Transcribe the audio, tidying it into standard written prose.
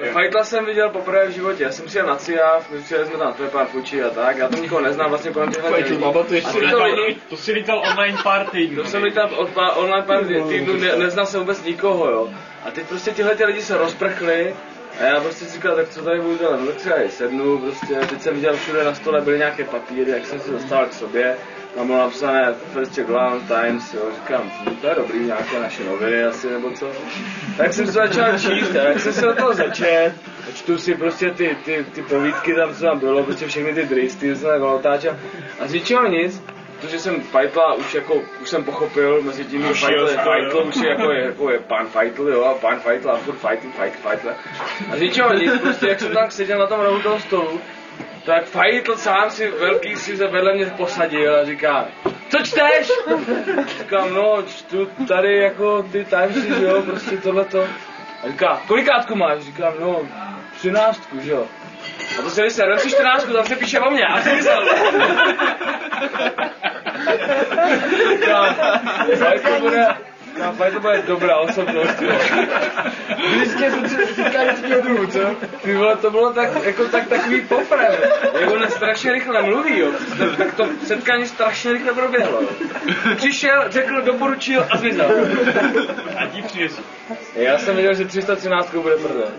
Fightla jsem viděl poprvé v životě, já jsem přijel na Ciav, my přijeli jsme tam tvoje pár fučí a tak, já tam nikoho neznám vlastně kolem těchto lidí. To si lítal online pár týdnů. To jsem lítal online pár týdnů, neznal jsem vůbec nikoho, jo. A teď prostě tyhle lidi se rozprchli a já prostě si říkal, tak co tady budu dělat, no tak třeba sednu, prostě, teď jsem viděl všude na stole byly nějaké papíry, jak jsem se dostal k sobě. Tam bylo napsané First Czech Lounge Times, jo, říkám, to je dobrý, nějaké naše noviny asi, nebo co. Tak jsem se začal číst, a jak jsem se do toho začet, čtu si prostě ty povídky tam, co tam bylo, prostě všechny ty dristy, co jsem otáčel. A z ničeho nic, protože jsem Fightla už jsem pochopil, mezi tím Fightl už je pan Fightl, jo, a pan Fightl a furt Fightl. A z ničeho nic, prostě jak jsem tam seděl na tom rohu toho stolu, tak Fightl sám si velký si se vedle mě posadil a říká, co čteš? Říkám, no čtu tady jako ty Timesy, jo, prostě tohleto. A říká, kolikátku máš? Říkám, no 13, že jo. A to se vysvěl, vem si 14, tam se píše o mě, a jsem myslel. Říkám, Fightl bude dobrá osobnost, jo. Vždycky jsem se týkal vždyckého druhu, co? Ty vole, to bylo takový poprem. Jak on strašně rychle mluví, jo. Tak to setkání strašně rychle proběhlo, jo. Přišel, řekl, doporučil a zmizel. A ti přinesl. Já jsem věděl, že 313 bude prdel.